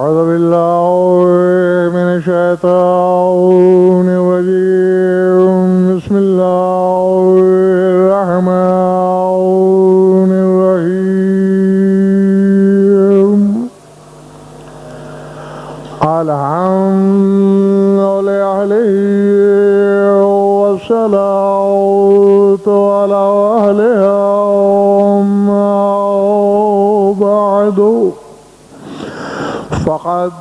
أعوذ بالله من الشيطان الرجيم بسم الله الرحمن الرحيم الحمد لله والصلاة على أهلها بعد فقد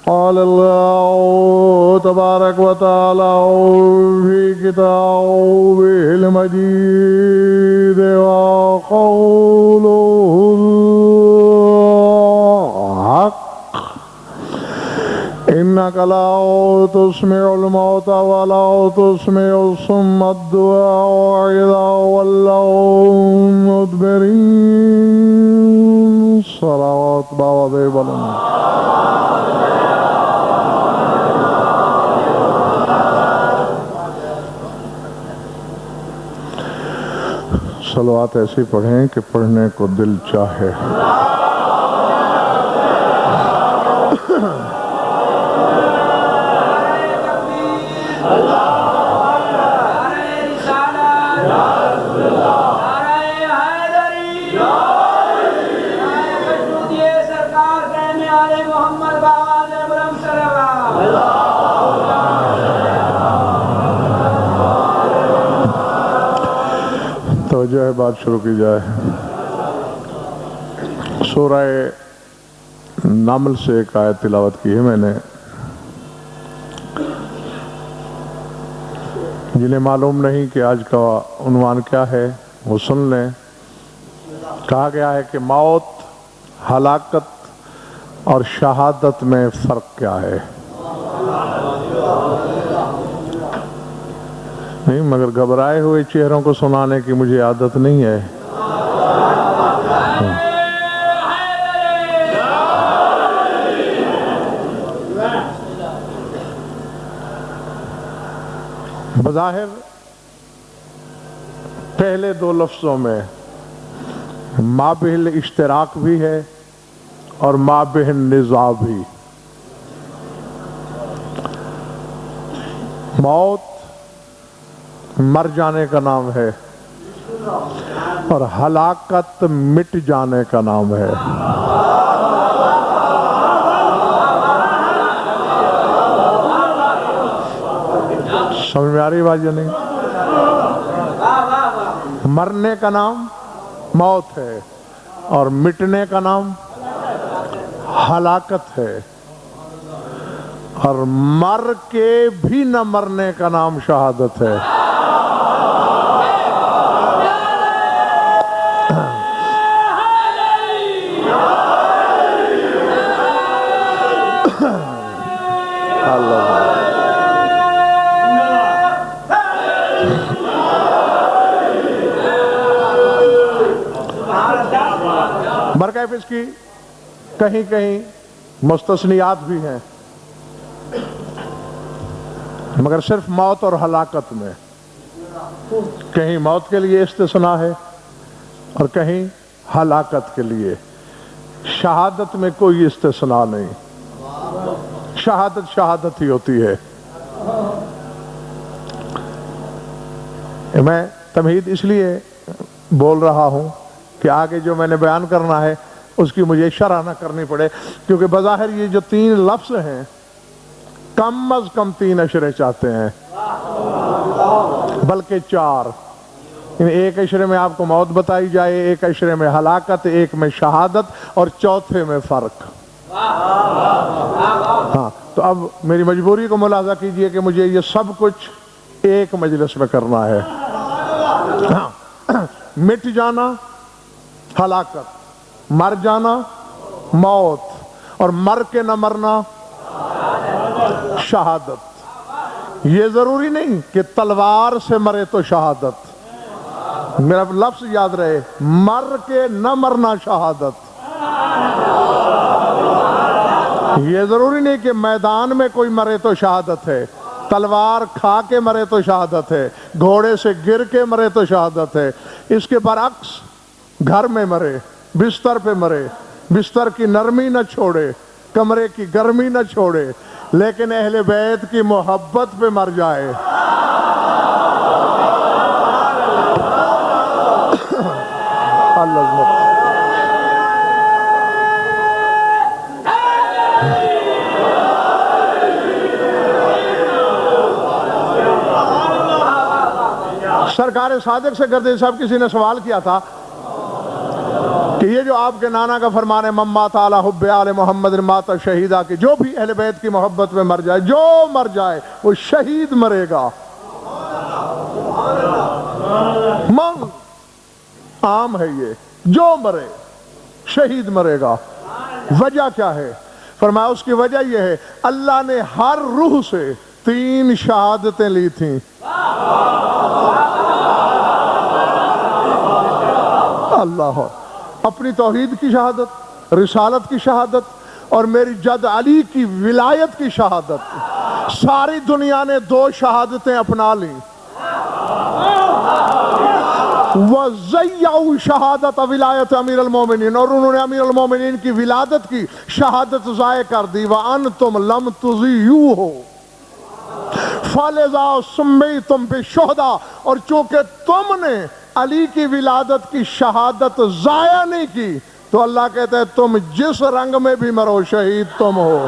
قال الله تبارك وتعالى في كتابه المجيد وقوله الحق إنك لا تسمع الموتى ولا تسمع الصم الدعاء إذا ولوا مدبرين صلوات بابا بلند صلوات ایسی پڑھیں کہ پڑھنے کو دل چاہے توجہ ہے بات شروع کی جائے سورہ نمل سے ایک آیت تلاوت کی ہے میں نے جنہیں معلوم نہیں کہ آج کا عنوان کیا ہے وہ سن لیں کہا گیا ہے کہ موت ہلاکت اور شہادت میں فرق کیا ہے نہیں مگر گھبرائے ہوئے چہروں کو سنانے کی مجھے عادت نہیں ہے بظاہر پہلے دو لفظوں میں مابہ الاشتراک بھی ہے اور مابہ النزاع بھی موت مر جانے کا نام ہے اور ہلاکت مٹ جانے کا نام ہے سمجھ میں آ رہی بات یا نہیں مرنے کا نام موت ہے اور مٹنے کا نام ہلاکت ہے اور مر کے بھی نہ مرنے کا نام شہادت ہے برکیف اس کی کہیں کہیں مستثنیات بھی ہیں مگر صرف موت اور ہلاکت میں کہیں موت کے لیے استثناء ہے اور کہیں ہلاکت کے لیے شہادت میں کوئی استثناء نہیں شہادت شہادت ہی ہوتی ہے میں تمہید اس لیے بول رہا ہوں کہ آگے جو میں نے بیان کرنا ہے اس کی مجھے شرح نہ کرنی پڑے کیونکہ بظاہر یہ جو تین لفظ ہیں کم از کم 3 اشرے چاہتے ہیں بلکہ 4 ایک اشرے میں آپ کو موت بتائی جائے ایک اشرے میں ہلاکت ایک میں شہادت اور چوتھے میں فرق ہاں تو اب میری مجبوری کو ملاحظہ کیجئے کہ مجھے یہ سب کچھ ایک مجلس میں کرنا ہے مٹ جانا ہلاکت مر جانا موت اور مر کے نہ مرنا شہادت یہ ضروری نہیں کہ تلوار سے مرے تو شہادت میرا لفظ یاد رہے مر کے نہ مرنا شہادت یہ ضروری نہیں کہ میدان میں کوئی مرے تو شہادت ہے تلوار کھا کے مرے تو شہادت ہے گھوڑے سے گر کے مرے تو شہادت ہے اس کے برعکس گھر میں مرے بستر پہ مرے بستر کی نرمی نہ چھوڑے کمرے کی گرمی نہ چھوڑے، لیکن اہل بیت کی محبت پہ مر جائے۔ اللہ سرکار صادق سے گردی صاحب کسی نے سوال کیا تھا کہ یہ جو آپ کے نانا کا فرمان ہے من مات علی حب آل محمد مات شہیدہ، کہ جو بھی اہل بیت کی محبت میں مر جائے، جو مر جائے وہ شہید مرے گا۔ من عام ہے، یہ جو مرے شہید مرے گا۔ وجہ کیا ہے؟ فرمایا اس کی وجہ یہ ہے اللہ نے ہر روح سے 3 شہادتیں لی تھیں۔ اللہ، اپنی توحید کی شہادت، رسالت کی شہادت، اور میری جد علی کی ولایت کی شہادت۔ ساری دنیا نے 2 شہادتیں اپنا لیں۔ وَزَيَّعُوا شہادت ولایت امیر المومنین، اور انہوں نے امیر المومنین کی ولادت کی شہادت ضائع کر دی۔ وَأَنْتُمْ لَمْ تُضِيُّوهُ فَلِذَا سُمِّيتُمْ بِالشُّهَدَاء، اور چونکہ تم نے علی کی ولادت کی شہادت ضائع نہیں کی تو اللہ کہتا ہے تم جس رنگ میں بھی مرو شہید تم ہو۔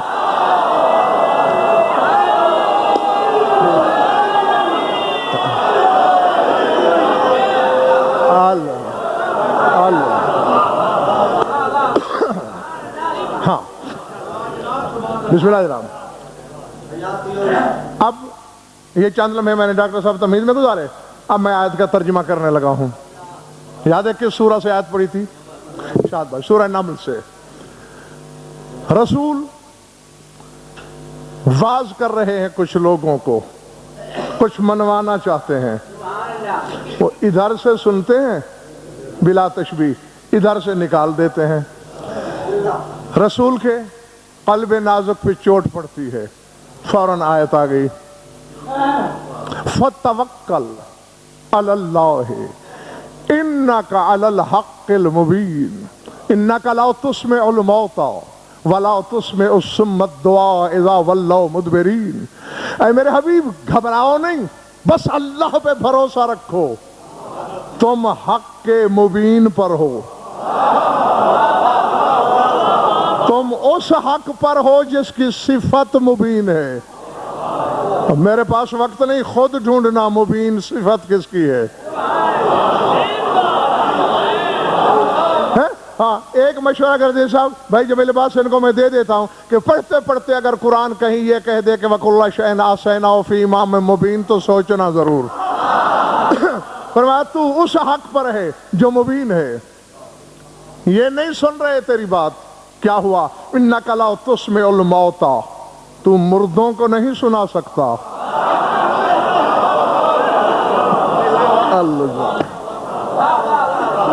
ہاں، بسم اللہ جناب۔ اب یہ چند لمحے میں نے ڈاکٹر صاحب تمہید میں گزارے، اب میں آیت کا ترجمہ کرنے لگا ہوں۔ یاد ہے کس سورہ سے آیت پڑھی تھی؟ شاد بھائی، سورہ نمل سے۔ رسول واز کر رہے ہیں کچھ لوگوں کو، کچھ منوانا چاہتے ہیں، وہ ادھر سے سنتے ہیں بلا تشبیہ، ادھر سے نکال دیتے ہیں۔ رسول کے قلب نازک پہ چوٹ پڑتی ہے، فوراً آیت آ گئی فَتَوَكَّلْ عَلَى اللَّهِ إِنَّكَ عَلَى الْحَقِّ الْمُبِينِ إِنَّكَ لَا تُسْمِعُ الْمَوْتَى وَلَا تُسْمِعُ الصُّمَّ الدُّعَاءَ إِذَا وَلَّوْا مُدْبِرِينَ۔ اے میرے حبیب گھبراؤ نہیں، بس اللہ پہ بھروسہ رکھو، تم حق کے مبین پر ہو، تم اس حق پر ہو جس کی صفت مبین ہے۔ میرے پاس وقت نہیں، خود ڈھونڈنا مبین صفت کس کی ہے۔ ہاں، ایک مشورہ کر دے صاحب بھائی جمیل عباس ان کو میں دے دیتا ہوں کہ پڑھتے پڑھتے اگر قرآن کہیں یہ کہہ دے کہ وَكُلَّ شَيْءٍ أَحْصَيْنَاهُ فِي إِمَامٍ مُبِينٍ تو سوچنا ضرور۔ فرمایا تو اس حق پر ہے جو مبین ہے، یہ نہیں سن رہے تیری بات۔ کیا ہوا؟ إِنَّكَ لَا تُسْمِعُ الْمَوْتَى، تو مردوں کو نہیں سنا سکتا۔ اللہ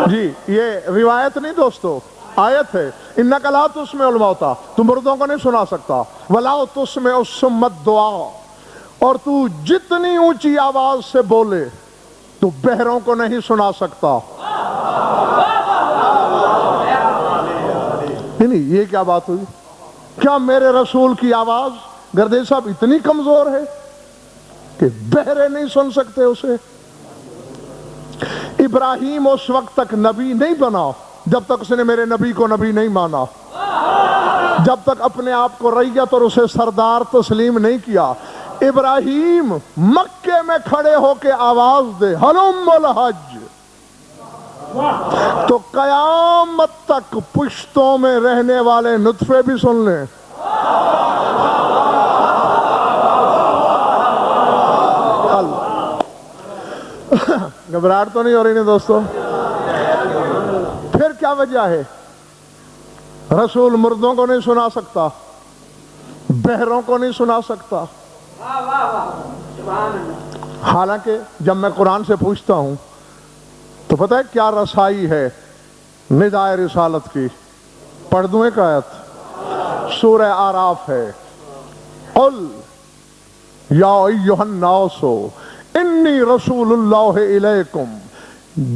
جی، یہ روایت نہیں دوستو، آیت ہے۔ إِنَّكَ لَا تُسْمِعُ الْمَوْتَى، تو مردوں کو نہیں سنا سکتا۔ وَلَا تُسْمِعُ الصُّمَّ الدُّعَاءَ، اور تو جتنی اونچی آواز سے بولے تو بہروں کو نہیں سنا سکتا۔ نہیں، یہ کیا بات ہوئی؟ کیا میرے رسول کی آواز گردے صاحب اتنی کمزور ہے کہ بہرے نہیں سن سکتے اسے؟ ابراہیم اس وقت تک نبی نہیں بنا جب تک اس نے میرے نبی کو نبی نہیں مانا، جب تک اپنے آپ کو ریت اور اسے سردار تسلیم نہیں کیا۔ ابراہیم مکے میں کھڑے ہو کے آواز دے ہلم الحج، تو قیامت تک پشتوں میں رہنے والے نطفے بھی سن لیں۔ گھبراہٹ تو نہیں ہو رہی نا دوستو؟ پھر کیا وجہ ہے؟ رسول مردوں کو نہیں سنا سکتا، بہروں کو نہیں سنا سکتا۔ حالانکہ جب میں قرآن سے پوچھتا ہوں تو پتہ ہے کیا رسائی ہے ندائے رسالت کی؟ پڑھ دوں ایک آیت، سورہ آراف ہے۔ قل یا ایھا الناس انی رسول اللہ الیکم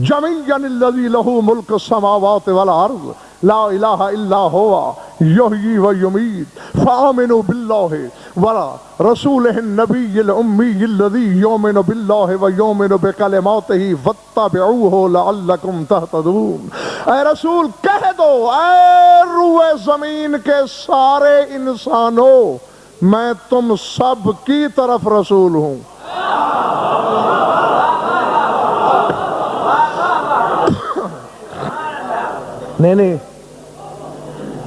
جمیعا الذی لہ ملک السماوات والارض لا الہ الا ہوا یحیی و یمیت فآمنوا باللہ ورسولہ النبی الامی الذی یؤمن باللہ و یؤمن بکلماتہ واتبعوہ لعلکم تہتدون۔ اے رسول کہہ دو، اے روئے زمین کے سارے انسانوں، میں تم سب کی طرف رسول ہوں۔ نہیں،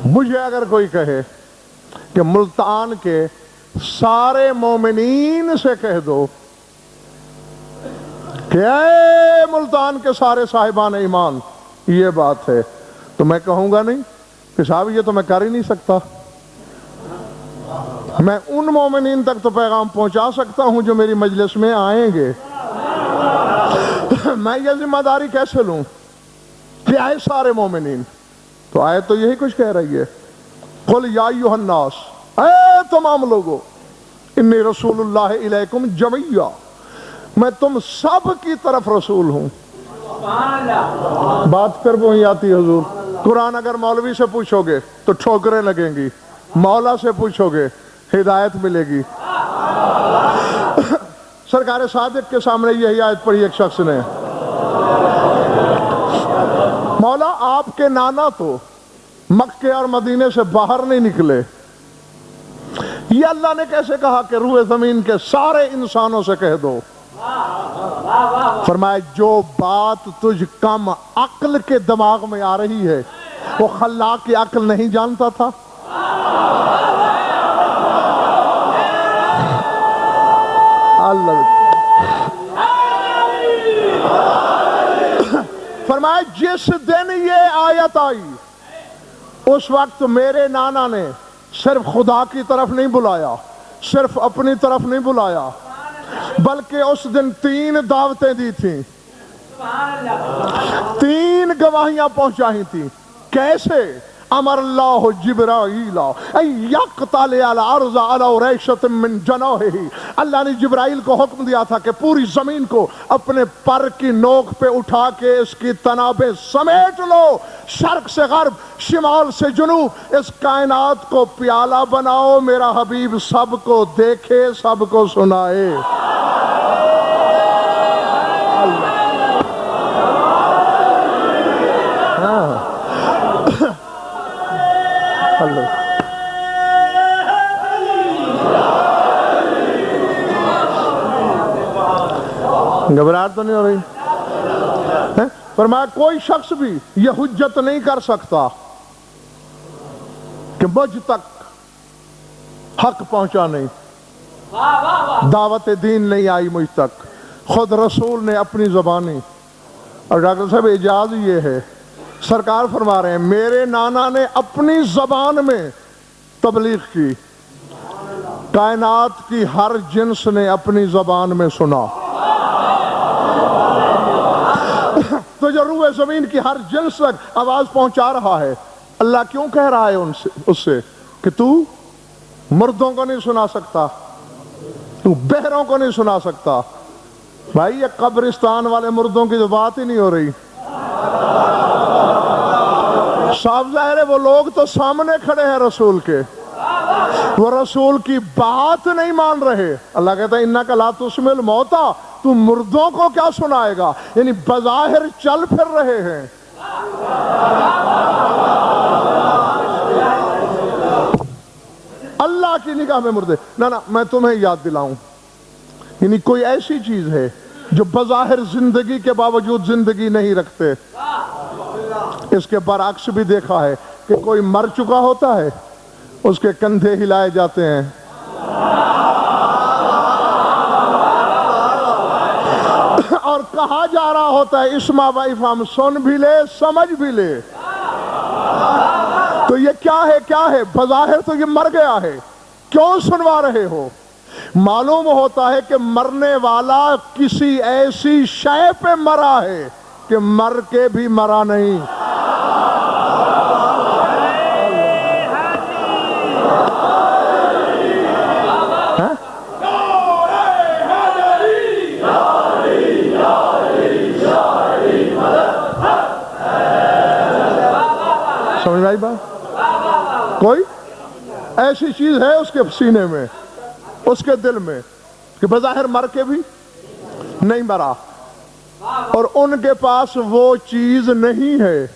مجھے اگر کوئی کہے کہ ملتان کے سارے مومنین سے کہہ دو کہ اے ملتان کے سارے صاحبان ایمان، یہ بات ہے، تو میں کہوں گا نہیں کہ صاحب یہ تو میں کر ہی نہیں سکتا۔ میں ان مومنین تک تو پیغام پہنچا سکتا ہوں جو میری مجلس میں آئیں گے، میں یہ ذمہ داری کیسے لوں کہ آئے سارے مومنین؟ تو آیت تو یہی کچھ کہہ رہی ہے، قل یا ایھا الناس، اے تمام لوگوں، انی رسول اللہ الیکم جمیعا، میں تم سب کی طرف رسول ہوں۔ بات پھر وہی آتی ہے حضور، قرآن اگر مولوی سے پوچھو گے تو ٹھوکریں لگیں گی، مولا سے پوچھو گے ہدایت ملے گی۔ سرکار صادق کے سامنے یہی آیت پڑھی ایک شخص نے، مولا آپ کے نانا تو مکے اور مدینے سے باہر نہیں نکلے، یہ اللہ نے کیسے کہا کہ روئے زمین کے سارے انسانوں سے کہہ دو؟ فرمایا جو بات تجھ کم عقل کے دماغ میں آ رہی ہے وہ خلاق کی عقل نہیں جانتا تھا؟ اللہ فرمایا جس دن یہ آیت آئی اس وقت میرے نانا نے صرف خدا کی طرف نہیں بلایا، صرف اپنی طرف نہیں بلایا، بلکہ اس دن 3 دعوتیں دی تھیں، 3 گواہیاں پہنچائی تھیں۔ کیسے؟ امر اللہ جبرائیل ان یقتلع الارض علی ریشۃ من جناحہ، اللہ نے جبرائیل کو حکم دیا تھا کہ پوری زمین کو اپنے پر کی نوک پہ اٹھا کے اس کی تنابیں سمیٹ لو، شرق سے غرب، شمال سے جنوب، اس کائنات کو پیالہ بناؤ، میرا حبیب سب کو دیکھے، سب کو سنائے۔ گھبراہٹ تو نہیں ہو رہی؟ فرمایا کوئی شخص بھی یہ حجت نہیں کر سکتا کہ مجھ تک حق پہنچا نہیں، دعوت دین نہیں آئی مجھ تک، خود رسول نے اپنی زبانی۔ اور ڈاکٹر صاحب اعجاز یہ ہے، سرکار فرما رہے ہیں میرے نانا نے اپنی زبان میں تبلیغ کی، کائنات کی ہر جنس نے اپنی زبان میں سنا۔ تو جو روح زمین کی ہر جنس تک آواز پہنچا رہا ہے، اللہ کیوں کہہ رہا ہے اس سے کہ تو مردوں کو نہیں سنا سکتا، تو بہروں کو نہیں سنا سکتا؟ بھائی یہ قبرستان والے مردوں کی تو بات ہی نہیں ہو رہی، صاف ظاہر ہے وہ لوگ تو سامنے کھڑے ہیں رسول کے، وہ رسول کی بات نہیں مان رہے۔ اللہ کہتا ہے انک لا تسمع الموتیٰ، تو مردوں کو کیا سنائے گا؟ یعنی بظاہر چل پھر رہے ہیں، اللہ کی نگاہ میں مردے۔ نہ میں تمہیں یاد دلاؤں، یعنی کوئی ایسی چیز ہے جو بظاہر زندگی کے باوجود زندگی نہیں رکھتے۔ اس کے برعکس بھی دیکھا ہے کہ کوئی مر چکا ہوتا ہے، اس کے کندھے ہلائے جاتے ہیں، اور کہا جا رہا ہوتا ہے اسمع و افہم، سن بھی لے سمجھ بھی لے۔ تو یہ کیا ہے؟ بظاہر تو یہ مر گیا ہے، کیوں سنوا رہے ہو؟ معلوم ہوتا ہے کہ مرنے والا کسی ایسی شے پہ مرا ہے کہ مر کے بھی مرا نہیں۔ ایسی چیز ہے اس کے سینے میں، اس کے دل میں کہ بظاہر مر کے بھی نہیں مرا، اور ان کے پاس وہ چیز نہیں ہے،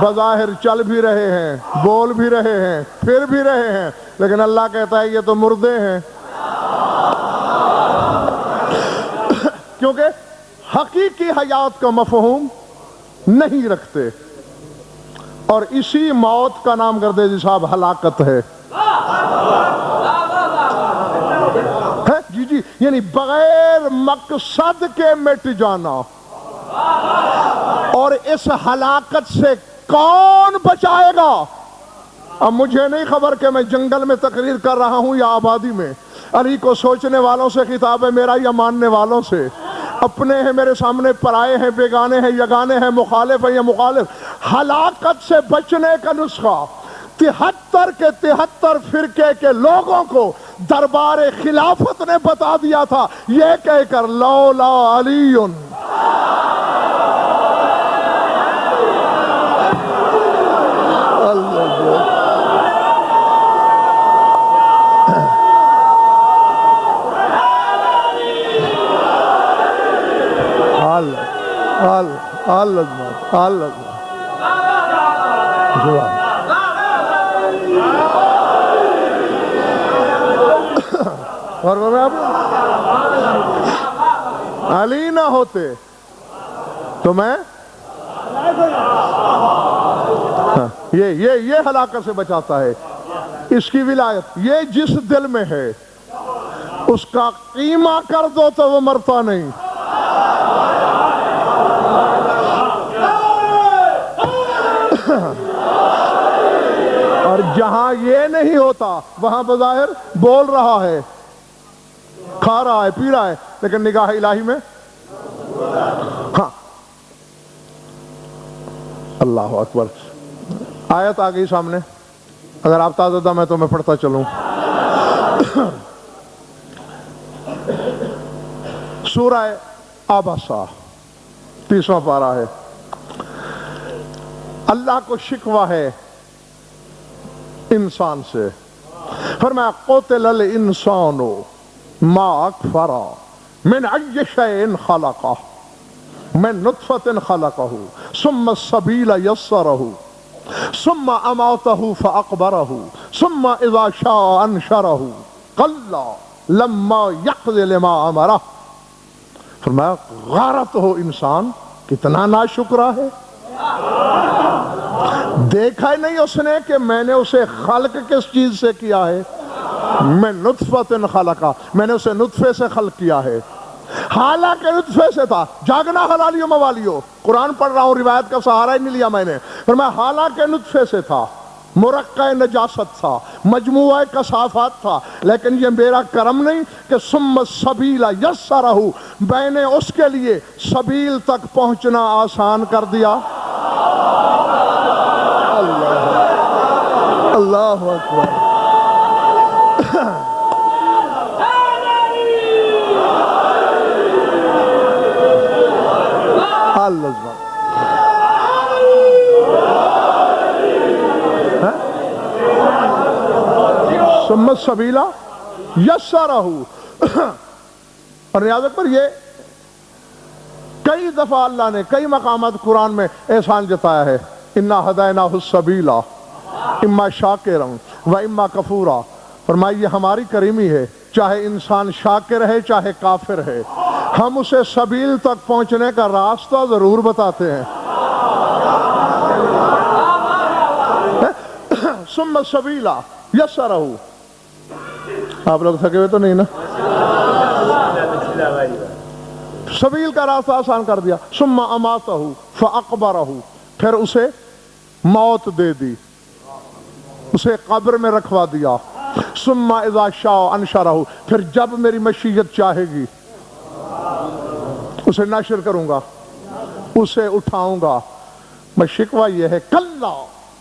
بظاہر چل بھی رہے ہیں، بول بھی رہے ہیں، پھر بھی رہے ہیں، لیکن اللہ کہتا ہے یہ تو مردے ہیں، کیونکہ حقیقی حیات کا مفہوم نہیں رکھتے، اور اسی موت کا نام کردے جی صاحب ہلاکت ہے۔ جی جی، یعنی بغیر مقصد کے مٹ جانا، اور اس ہلاکت سے کون بچائے گا؟ اب مجھے نہیں خبر کہ میں جنگل میں تقریر کر رہا ہوں یا آبادی میں، علی کو سوچنے والوں سے خطاب ہے میرا یا ماننے والوں سے، اپنے ہیں میرے سامنے، پرائے ہیں، بیگانے ہیں، یگانے ہیں، مخالف ہیں یا مخالف، ہلاکت سے بچنے کا نسخہ 73 کے 73 فرقے کے لوگوں کو دربار خلافت نے بتا دیا تھا، یہ کہہ کر لولا علی اور علی نہ ہوتے تو میں یہ ہلاکت سے بچاتا ہے، اس کی ولایت یہ جس دل میں ہے اس کا قیمہ کر دو تو وہ مرتا نہیں۔ اور جہاں یہ نہیں ہوتا وہاں بظاہر بول رہا ہے، کھا رہا ہے، پی رہا ہے، لیکن نگاہ الہی میں ہاں۔ اللہ اکبر، آیت آ گئی سامنے، اگر آپ تازہ دم ہے تو میں پڑھتا چلوں۔ سورہ عبسہ 30واں پارہ ہے۔ اللہ کو شکوہ ہے انسان سے، فرمایا قتل الانسان ما اکفرا من ای شیء خلقہ من نطفۃ خلقہ ثم السبیل یسرہ ثم اماتہ فاقبرہ ثم اذا شاء انشرہ کلا لما یقض لما امرہ۔ فرمایا غارت ہو انسان کتنا ناشکرا ہے، دیکھا ہی نہیں اس نے کہ میں نے اسے خلق کس چیز سے کیا ہے، میں نطفۃ خلقہ، میں نے اسے نطفے سے خلق کیا ہے، حالانکہ نطفے سے تھا، جاگنا حلالیو موالیو، قرآن پڑھ رہا ہوں، روایت کا سہارا ہی نہیں لیا میں نے، فرمایا حالانکہ نطفے سے تھا، مرقع نجاست تھا، مجموعہ کثافات تھا، لیکن یہ میرا کرم نہیں کہ ثم السبیل یسرہ، میں نے اس کے لیے سبیل تک پہنچنا آسان کر دیا۔ اللہ اکبر۔ ثم السبیل یسرہ، اور نیاز پر یہ کئی دفعہ اللہ نے کئی مقامات قرآن میں احسان جتایا ہے، انا ہدیناہ السبیل اما شاکرا و اما کفورا، فرمایا یہ ہماری کریمی ہے، چاہے انسان شاکر ہے چاہے کافر ہے، ہم اسے سبیل تک پہنچنے کا راستہ ضرور بتاتے ہیں۔ ثم السبیل یسرہ، آپ لوگ تھکے ہوئے تو نہیں نا؟ سبیل کا راستہ آسان کر دیا۔ ثم اماتہ فاقبرہ، پھر اسے موت دے دی، اسے قبر میں رکھوا دیا۔ ثم اذا شاء انشرہ، پھر جب میری مشیت چاہے گی اسے نشر کروں گا، اسے اٹھاؤں گا۔ میں شکوہ یہ ہے، کلا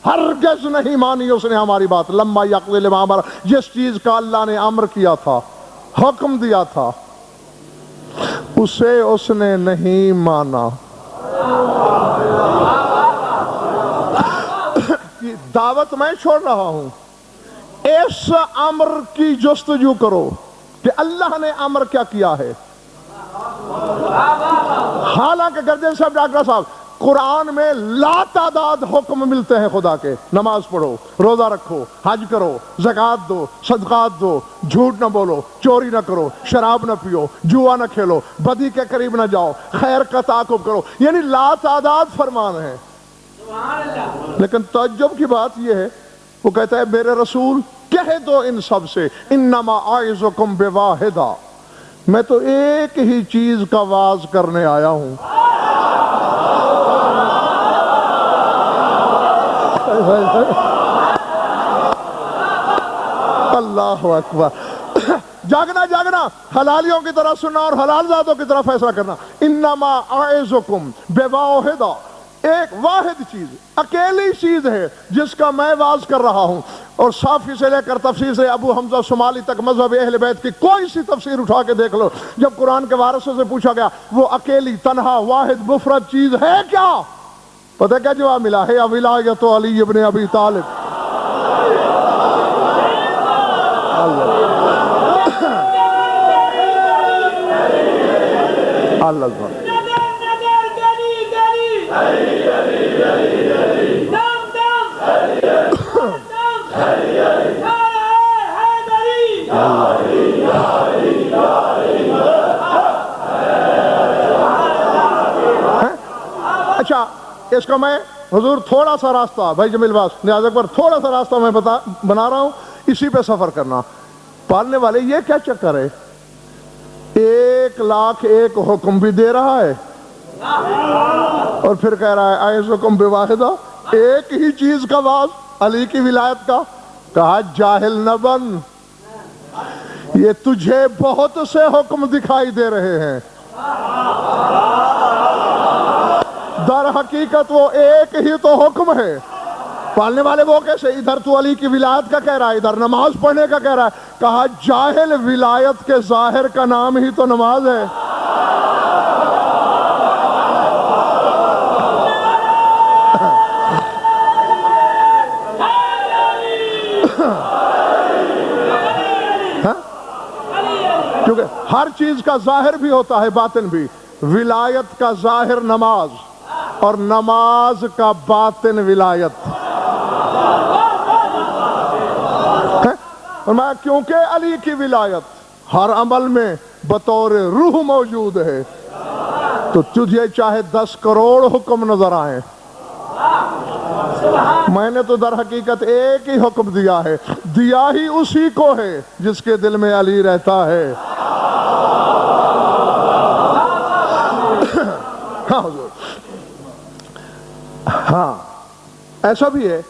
ہرگز نہیں مانی اس نے ہماری بات، لما یقض لما امر، جس چیز کا اللہ نے امر کیا تھا، حکم دیا تھا، اسے اس نے نہیں مانا۔ دعوت میں چھوڑ رہا ہوں، اس امر کی جستجو کرو کہ اللہ نے امر کیا کیا ہے۔ حالانکہ گردین صاحب، ڈاکٹر صاحب، قرآن میں لا تعداد حکم ملتے ہیں خدا کے، نماز پڑھو، روزہ رکھو، حج کرو، زکوٰۃ دو، صدقات دو، جھوٹ نہ بولو، چوری نہ کرو، شراب نہ پیو، جوا نہ کھیلو، بدی کے قریب نہ جاؤ، خیر کا تعاقب کرو، یعنی لا تعداد فرمان ہے۔ لیکن تعجب کی بات یہ ہے، وہ کہتا ہے میرے رسول کہہ دو ان سب سے انما اعظکم بواحدہ، میں تو ایک ہی چیز کا واز کرنے آیا ہوں۔ اللہ اکبر۔ جاگنا جاگنا، حلالیوں کی طرح سننا اور حلال ذاتوں کی طرح فیصلہ کرنا۔ انما اعظکم بواحدہ، ایک واحد چیز، اکیلی چیز ہے جس کا میں واز کر رہا ہوں۔ اور صافی سے لے کر تفسیر سے ابو حمزہ شمالی تک مذہب اہل بیت کی کوئی سی تفسیر اٹھا کے دیکھ لو، جب قرآن کے وارثوں سے پوچھا گیا وہ اکیلی تنہا واحد مفرد چیز ہے کیا، پتہ کیا جواب ملا ہے؟ ولایت علی ابن ابی طالب۔ اللہ اچھا، اس کا میں حضور تھوڑا سا راستہ، بھائی جمیل باس، نیاز اکبر، تھوڑا سا راستہ میں بنا رہا ہوں، اسی پہ سفر کرنا۔ پالنے والے یہ کیا چکر ہے؟ 1,00,001 حکم بھی دے رہا ہے اور پھر کہہ رہا ہے اعظکم بواحدہ، ایک ہی چیز کا واز، علی کی ولایت کا۔ کہا جاہل نہ بن، یہ تجھے بہت سے حکم دکھائی دے رہے ہیں، در حقیقت وہ ایک ہی تو حکم ہے۔ پالنے والے وہ کیسے؟ ادھر تو علی کی ولایت کا کہہ رہا ہے، ادھر نماز پڑھنے کا کہہ رہا ہے۔ کہا جاہل، ولایت کے ظاہر کا نام ہی تو نماز ہے۔ کیونکہ ہر چیز کا ظاہر بھی ہوتا ہے، باطن بھی۔ ولایت کا ظاہر نماز اور نماز کا باطن ولایت۔ فرمایا کیونکہ علی کی ولایت ہر عمل میں بطور روح موجود ہے، تو تجھے چاہے 10 کروڑ حکم نظر آئیں، میں نے تو در حقیقت ایک ہی حکم دیا ہے، دیا ہی اسی کو ہے جس کے دل میں علی رہتا ہے۔ ہاں حضور، ہاں ایسا بھی ہے،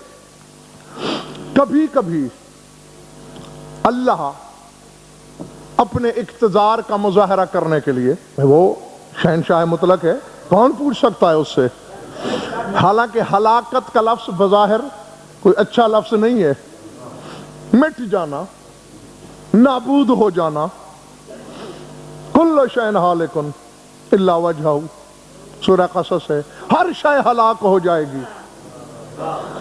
کبھی کبھی اللہ اپنے اقتدار کا مظاہرہ کرنے کے لیے، وہ شہنشاہ مطلق ہے، کون پوچھ سکتا ہے اس سے؟ حالانکہ ہلاکت کا لفظ بظاہر کوئی اچھا لفظ نہیں ہے، مٹ جانا، نابود ہو جانا، کل شیء ہالک الا وجہہ، سورہ قصص ہے، ہر شے ہلاک ہو جائے گی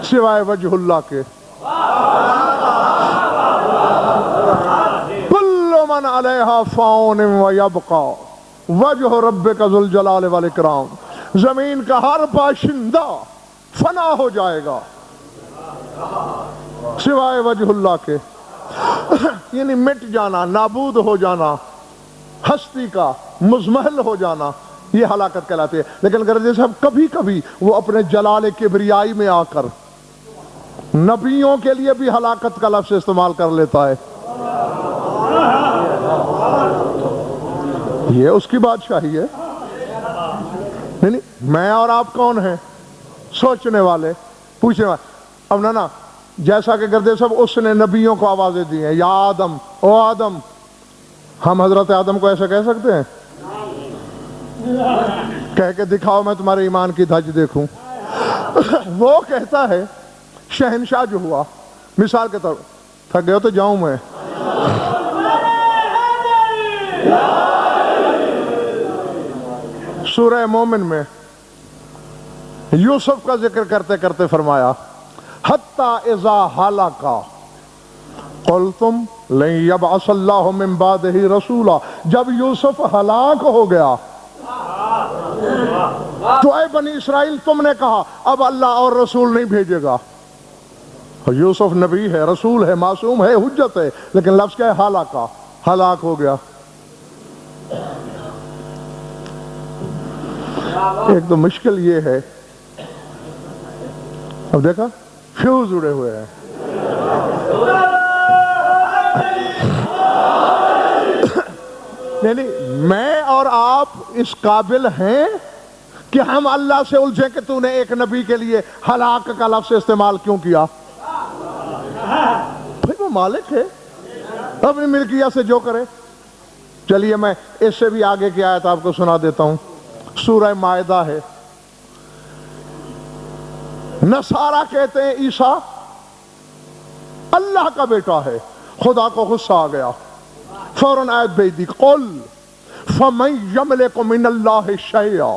سوائے وجہ اللہ کے۔ کل من علیہا فان ویبقی وجہ ربک ذو الجلال والاکرام، زمین کا ہر باشندہ فنا ہو جائے گا سوائے وجہ اللہ کے، یعنی مٹ جانا، نابود ہو جانا، ہستی کا مزمحل ہو جانا، یہ ہلاکت کہلاتی ہے۔ لیکن اگر جیسے ہم کبھی کبھی وہ اپنے جلال کبریائی میں آ کر نبیوں کے لیے بھی ہلاکت کا لفظ استعمال کر لیتا ہے، یہ اس کی بادشاہی ہے۔ نہیں، میں اور آپ کون ہیں؟ سوچنے والے، پوچھنے والے۔ اب نا جیسا کہ گردے صاحب اس نے نبیوں کو آوازیں دی ہیں، یا آدم، او آدم، ہم حضرت آدم کو ایسا کہہ سکتے ہیں؟ کہہ کے دکھاؤ میں تمہارے ایمان کی دھج دیکھوں۔ وہ کہتا ہے شہنشاہ جو ہوا، مثال کے طور تھک گئے تو جاؤں میں، سورہ مومن میں یوسف کا ذکر کرتے کرتے فرمایا حتی اذا ہلاکا قلتم لن یبعث اللہ من بعدہ رسولا، جب یوسف ہلاک ہو گیا تو اے بنی اسرائیل تم نے کہا اب اللہ اور رسول نہیں بھیجے گا. یوسف نبی ہے، رسول ہے، معصوم ہے، حجت ہے، لیکن لفظ کیا ہے؟ ہلاکا، ہلاک ہو گیا. ایک تو مشکل یہ ہے، اب دیکھا فیوز اڑے ہوئے ہیں. نہیں میں اور آپ اس قابل ہیں کہ ہم اللہ سے الجھیں کہ تو نے ایک نبی کے لیے ہلاک کا لفظ استعمال کیوں کیا؟ بھائی وہ مالک ہے، اپنی ملکیت سے جو کرے. چلیے میں اس سے بھی آگے کی آیت آپ کو سنا دیتا ہوں. سورہ مائدہ ہے. نصارہ کہتے ہیں عیسیٰ اللہ کا بیٹا ہے. خدا کو غصہ آ گیا، فوراً آیت بھیج دی، قل فمن یملک من اللہ شیئا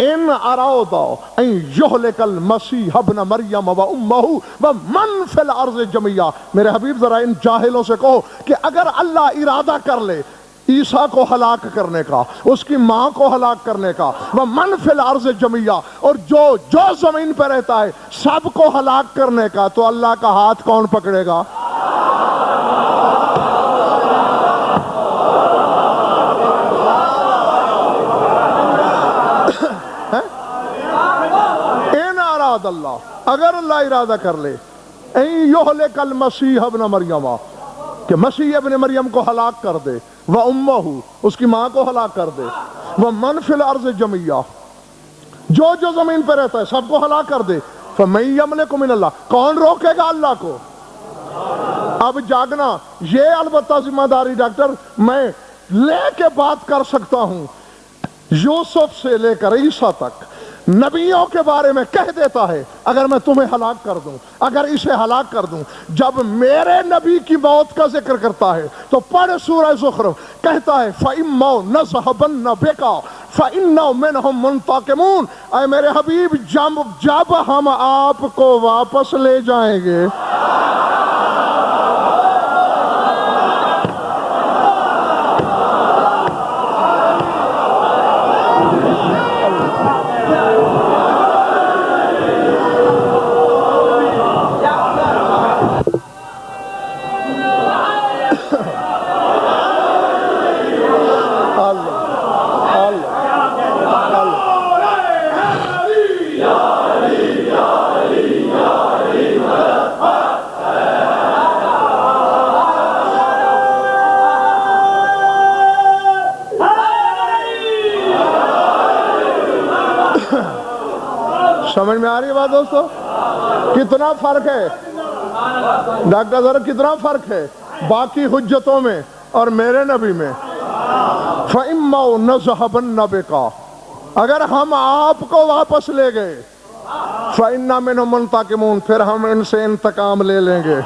ان اراد ان یہلک المسیح ابن مریم و امہ ومن فی الارض جميعا. میرے حبیب ذرا ان جاہلوں سے کہو کہ اگر اللہ ارادہ کر لے عیسیٰ کو ہلاک کرنے کا، اس کی ماں کو ہلاک کرنے کا، ومن فی الارض جميعا، اور جو زمین پہ رہتا ہے سب کو ہلاک کرنے کا، تو اللہ کا ہاتھ کون پکڑے گا؟ اللہ اگر اللہ ارادہ کر لے این یہلک المسیح ابن مریم، کہ مسیح ابن مریم کو ہلاک کر دے، و امہ، اس کی ماں کو ہلاک کر دے، و من فی الارض جميعا، جو زمین پہ رہتا ہے سب کو ہلاک کر دے، فمن یملک من اللہ، کون روکے گا اللہ کو؟ اب جاگنا، یہ البتہ ذمہ داری ڈاکٹر میں لے کے بات کر سکتا ہوں، یوسف سے لے کر عیسیٰ تک نبیوں کے بارے میں کہہ دیتا ہے اگر میں تمہیں ہلاک کر دوں، اگر اسے ہلاک کر دوں. جب میرے نبی کی موت کا ذکر کرتا ہے تو پڑھ سورہ زخرف، کہتا ہے فَإِمَّا نَذْهَبَنَّ بِكَ فَإِنَّهُمْ مِنْهُمْ مُنْتَقِمُونَ. اے میرے حبیب جب ہم آپ کو واپس لے جائیں گے سمجھ میں آ رہی ہے بات دوستو؟ کتنا فرق ہے ڈاکٹر ذرا، کتنا فرق ہے باقی حجتوں میں اور میرے نبی میں. فَإِمَّا نَذْهَبَنَّ بِكَ، اگر ہم آپ کو واپس لے گئے، فَإِنَّا مِنْهُمْ مُنْتَقِمُونَ، پھر ہم ان سے انتقام لے لیں گے.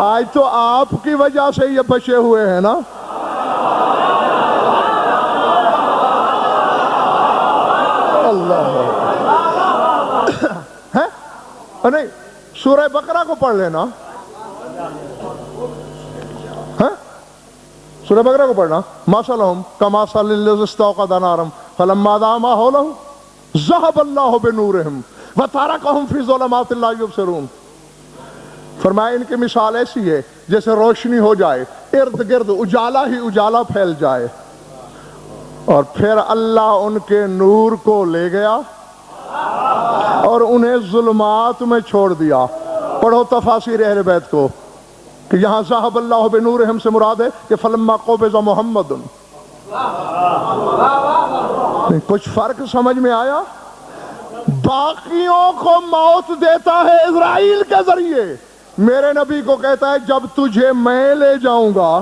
آج تو آپ کی وجہ سے یہ بچے ہوئے ہیں نا. اللہ نہیں، سورہ بقرہ کو پڑھ لینا، سورہ بقرہ کو پڑھنا. مَثَلُهُمْ كَمَثَلِ الَّذِي اسْتَوْقَدَ نَارًا فَلَمَّا أَضَاءَ مَا حَوْلَهُ ذَهَبَ اللَّهُ بِنُورِهِمْ وَتَرَكَهُمْ فِي ظُلُمَاتٍ لَا يُبْصِرُونَ. فرمایا ان کی مثال ایسی ہے جیسے روشنی ہو جائے، ارد گرد اجالا ہی اجالا پھیل جائے، اور پھر اللہ ان کے نور کو لے گیا اور انہیں ظلمات میں چھوڑ دیا. پڑھو تفاسیر اہل بیت کو کہ یہاں ذَهَبَ اللَّهُ بِنُورِهِمْ سے مراد ہے کہ فَلَمَّا قُبِضَ مُحَمَّدٌ. کچھ فرق سمجھ میں آیا؟ باقیوں کو موت دیتا ہے اسرائیل کے ذریعے، میرے نبی کو کہتا ہے جب تجھے میں لے جاؤں گا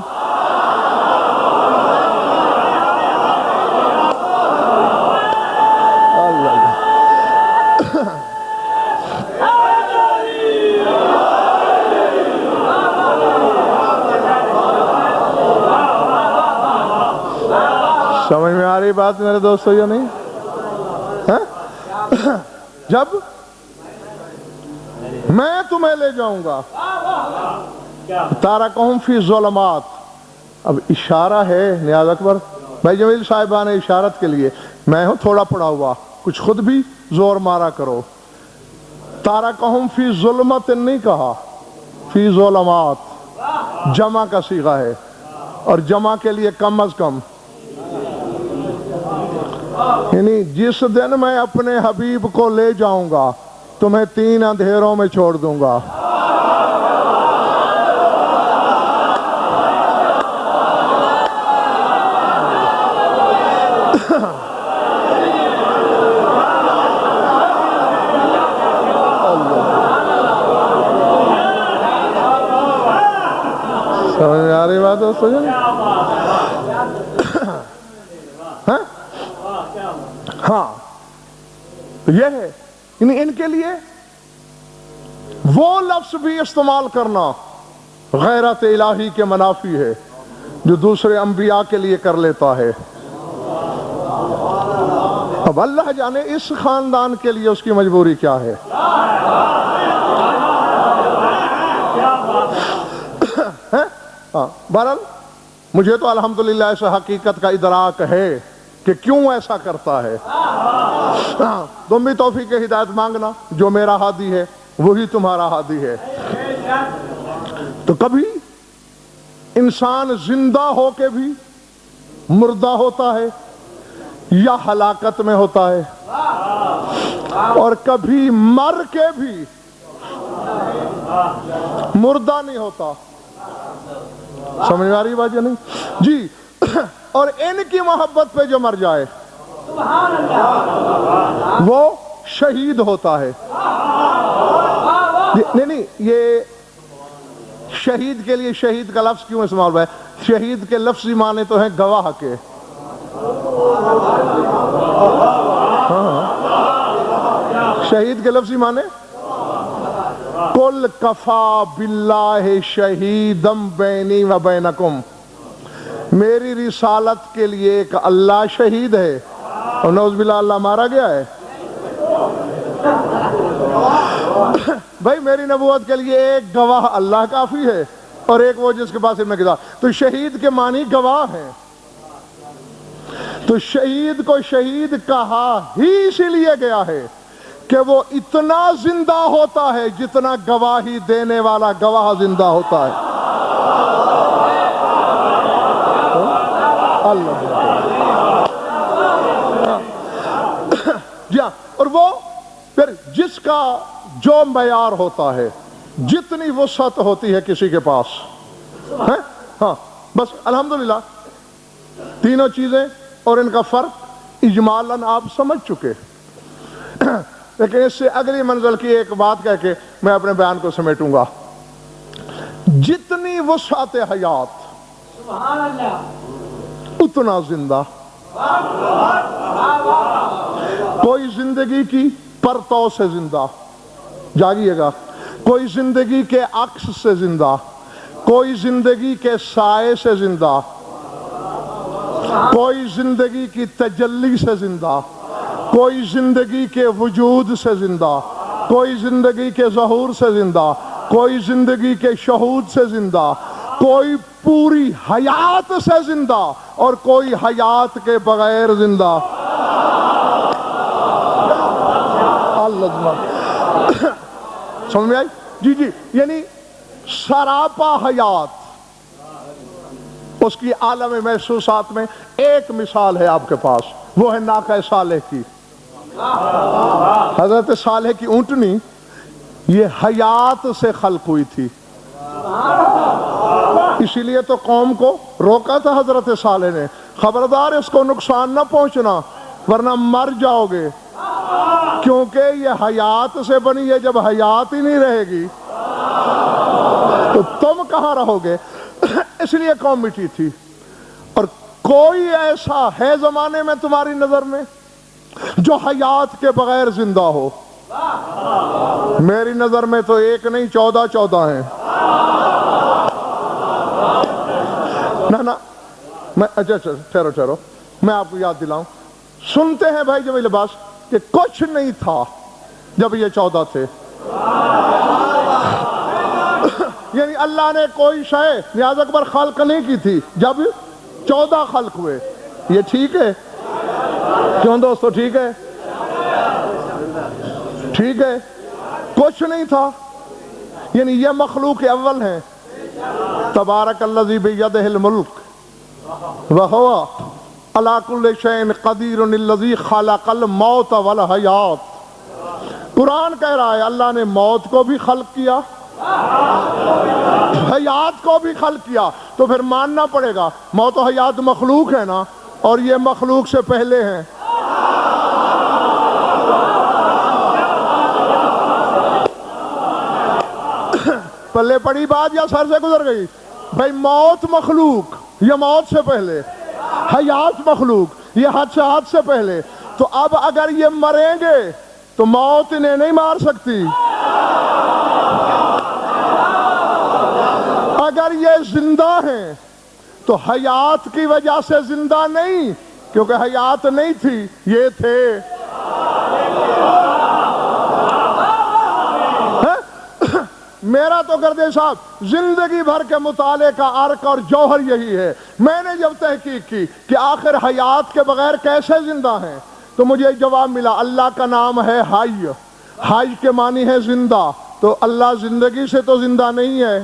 سمجھ میں آ رہی بات میرے دوستو یا نہیں؟ جب میں تمہیں لے جاؤں گا. تارکہم فی ظلمات. اب اشارہ ہے نیاز اکبر بھائی جمیل صاحبان اشارت کے لیے. میں ہوں تھوڑا پڑا ہوا, کچھ خود بھی زور مارا کرو. تارکہم فی ظلمت نہیں کہا, فی ظلمات جمع کا صیغہ ہے, اور جمع کے لیے کم از کم, یعنی جس دن میں اپنے حبیب کو لے جاؤں گا تمہیں 3 اندھیروں میں چھوڑ دوں گا. سمجھ میں آ رہی بات دوستو جی؟ ہاں یہ ہے, یعنی ان کے لیے وہ لفظ بھی استعمال کرنا غیرت الہی کے منافی ہے جو دوسرے انبیاء کے لیے کر لیتا ہے. اب اللہ جانے اس خاندان کے لیے اس کی مجبوری کیا ہے. بہرحال مجھے تو الحمدللہ اس حقیقت کا ادراک ہے کہ کیوں ایسا کرتا ہے. تم بھی توفیق ہدایت مانگنا, جو میرا ہادی ہے وہی تمہارا ہادی ہے. تو کبھی انسان زندہ ہو کے بھی مردہ ہوتا ہے یا ہلاکت میں ہوتا ہے, اور کبھی مر کے بھی مردہ نہیں ہوتا. سمجھ آ رہی بات یا نہیں جی؟ اور ان کی محبت پہ جو مر جائے وہ شہید ہوتا ہے. نہیں, یہ شہید کے لیے شہید کا لفظ کیوں استعمال ہوا ہے؟ شہید کے لفظی معنی تو ہیں گواہ کے. شہید کے لفظی معنی قل کفا باللہ شہیدم بینی و بینکم. میری رسالت کے لیے ایک اللہ شہید ہے, اور نعوذ باللہ اللہ مارا گیا ہے. بھائی میری نبوت کے لیے ایک گواہ اللہ کافی ہے, اور ایک وہ جس کے پاس علم کتاب. تو شہید کے معنی گواہ ہیں. تو شہید کو شہید کہا ہی اسی لیے گیا ہے کہ وہ اتنا زندہ ہوتا ہے جتنا گواہی دینے والا گواہ زندہ ہوتا ہے. جی ہاں, اور وہ پھر جس کا جو معیار ہوتا ہے, جتنی وسعت ہوتی ہے کسی کے پاس, ہاں بس الحمدللہ تینوں چیزیں اور ان کا فرق اجمالاً آپ سمجھ چکے. لیکن اس سے اگلی منزل کی ایک بات کہہ کے میں اپنے بیان کو سمیٹوں گا. جتنی وسعت حیات اتنا زندہ. کوئی زندگی کی پرتو سے زندہ, جاگیے گا. کوئی زندگی کے عکس سے زندہ, کوئی زندگی کے سائے سے زندہ, کوئی زندگی کی تجلی سے زندہ, کوئی زندگی کے وجود سے زندہ, کوئی زندگی کے ظہور سے زندہ, کوئی زندگی کے شہود سے زندہ, کوئی پوری حیات سے زندہ, اور کوئی حیات کے بغیر زندہ. سمجھ میں آئی؟ جی جی, یعنی سراپا حیات. اس کی عالم محسوسات میں ایک مثال ہے آپ کے پاس, وہ ہے ناقہ صالح کی. حضرت صالح کی اونٹنی یہ حیات سے خلق ہوئی تھی, اسی لیے تو قوم کو روکا تھا حضرت صالح نے, خبردار اس کو نقصان نہ پہنچنا ورنہ مر جاؤ گے, کیونکہ یہ حیات سے بنی ہے. جب حیات ہی نہیں رہے گی تو تم کہاں رہو گے؟ اس لیے قوم مٹی تھی. اور کوئی ایسا ہے زمانے میں تمہاری نظر میں جو حیات کے بغیر زندہ ہو؟ میری نظر میں تو ایک نہیں 14 ہیں. نہ میں اچھا ٹھہرو میں آپ کو یاد دلاؤں. سنتے ہیں بھائی جمیل عباس کہ کچھ نہیں تھا جب یہ 14 تھے. یعنی اللہ نے کوئی شے نیاز اکبر خلق نہیں کی تھی جب 14 خلق ہوئے. یہ ٹھیک ہے؟ کیوں دوستو ٹھیک ہے؟ ٹھیک ہے؟ کچھ نہیں تھا. یعنی یہ مخلوق اول ہیں. تبارک الذی بیدہ الملک وہو علی کل شیء قدیر الذی خلق الموت والحیات. قرآن کہہ رہا ہے اللہ نے موت کو بھی خلق کیا، حیات کو بھی خلق کیا. تو پھر ماننا پڑے گا موت و حیات مخلوق ہے نا، اور یہ مخلوق سے پہلے ہیں. پلے پڑی بات یا سر سے گزر گئی؟ بھائی موت مخلوق، یہ موت سے پہلے، حیات مخلوق، یہ حادثات سے پہلے. تو اب اگر یہ مریں گے تو موت انہیں نہیں مار سکتی. اگر یہ زندہ ہیں تو حیات کی وجہ سے زندہ نہیں، کیونکہ حیات نہیں تھی، یہ تھے. میرا تو گردے صاحب زندگی بھر کے مطالعے کا عرق اور جوہر یہی ہے. میں نے جب تحقیق کی کہ آخر حیات کے بغیر کیسے زندہ ہیں تو مجھے جواب ملا اللہ کا نام ہے حی. حی کے معنی ہے زندہ. تو اللہ زندگی سے تو زندہ نہیں ہے.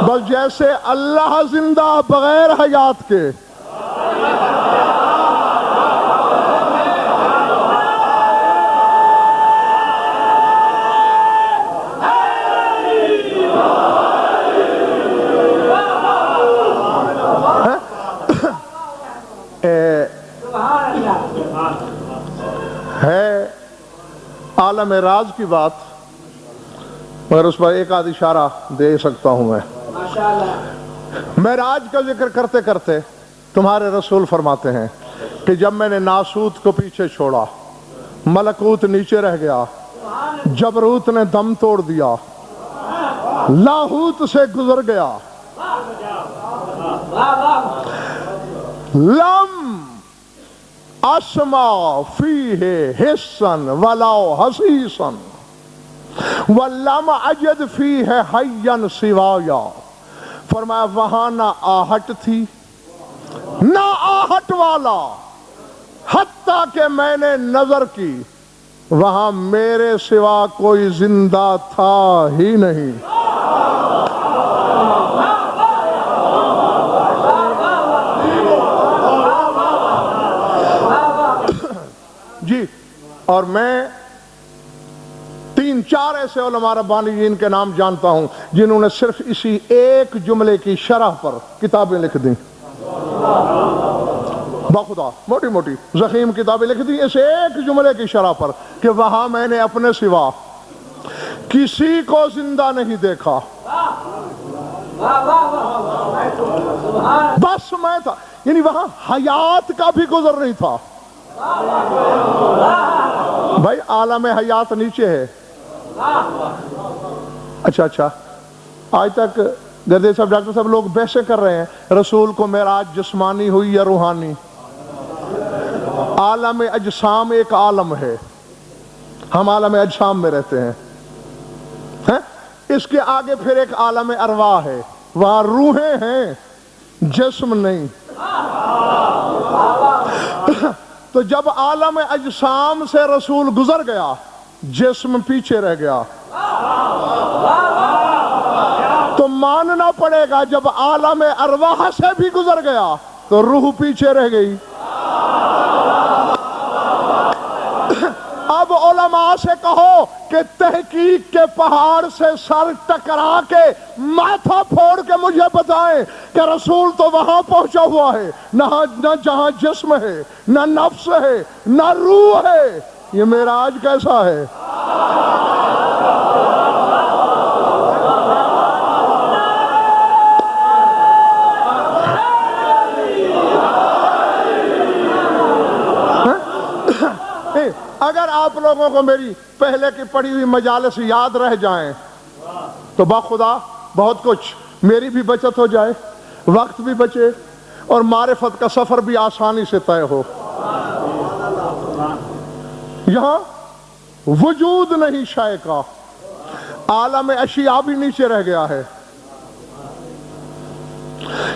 بس جیسے اللہ زندہ بغیر حیات کے، ہے عالم راز کی بات، مگر اس پر ایک آدھ اشارہ دے سکتا ہوں. میں معراج کا ذکر کرتے کرتے تمہارے رسول فرماتے ہیں کہ جب میں نے ناسوت کو پیچھے چھوڑا، ملکوت نیچے رہ گیا، جبروت نے دم توڑ دیا، لاہوت سے گزر گیا، لم اسمع فیہ حسن ولا حسیسن ولم اجد فیہ حیا سوایا. فرمایا وہاں نہ آہٹ تھی نہ آہٹ والا، حتیٰ کہ میں نے نظر کی وہاں میرے سوا کوئی زندہ تھا ہی نہیں. جی، اور میں 3-4 ایسے علماء ربانیین کے نام جانتا ہوں جنہوں نے صرف اسی ایک جملے کی شرح پر کتابیں لکھ دیں. بخدا موٹی موٹی ضخیم کتابیں لکھ دی اس ایک جملے کی شرح پر کہ وہاں میں نے اپنے سوا کسی کو زندہ نہیں دیکھا، بس میں تھا. یعنی وہاں حیات کا بھی گزر نہیں تھا. بھائی عالم حیات نیچے ہے. اچھا آج تک گردے صاحب ڈاکٹر صاحب لوگ بحثیں کر رہے ہیں رسول کو معراج جسمانی ہوئی یا روحانی. عالم اجسام ایک عالم ہے، ہم عالم اجسام میں رہتے ہیں. اس کے آگے پھر ایک عالم ارواح ہے، وہاں روحیں ہیں، جسم نہیں. تو جب عالم اجسام سے رسول گزر گیا، جسم پیچھے رہ گیا. تو ماننا پڑے گا جب عالم ارواح سے بھی گزر گیا تو روح پیچھے رہ گئی. اب علماء سے کہو کہ تحقیق کے پہاڑ سے سر ٹکرا کے ماتھا پھوڑ کے مجھے بتائیں کہ رسول تو وہاں پہنچا ہوا ہے نہ جہاں جسم ہے، نہ نفس ہے، نہ روح ہے. یہ معراج کیسا ہے؟ اگر آپ لوگوں کو میری پہلے کی پڑھی ہوئی مجالس یاد رہ جائیں تو بخدا بہت کچھ میری بھی بچت ہو جائے، وقت بھی بچے اور معرفت کا سفر بھی آسانی سے طے ہو. یہاں وجود نہیں شے کا، عالم اشیاء بھی نیچے رہ گیا ہے،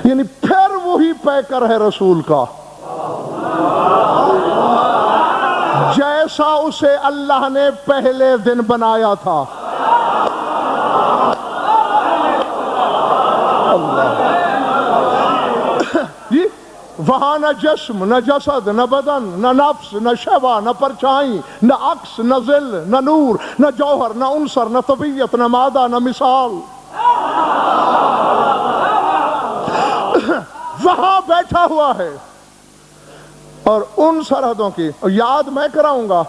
یعنی پھر وہی پیکر ہے رسول کا، جیسا اسے اللہ نے پہلے دن بنایا تھا۔ جی وہاں نہ جسم، نہ جسد، نہ بدن، نہ نفس، نہ شبہ، نہ پرچھائی، نہ عکس، نہ ظل، نہ نور، نہ جوہر، نہ عنصر، نہ طبیعت، نہ مادہ، نہ مثال، وہاں بیٹھا ہوا ہے۔ اور ان سرحدوں کی یاد میں کراؤں گا،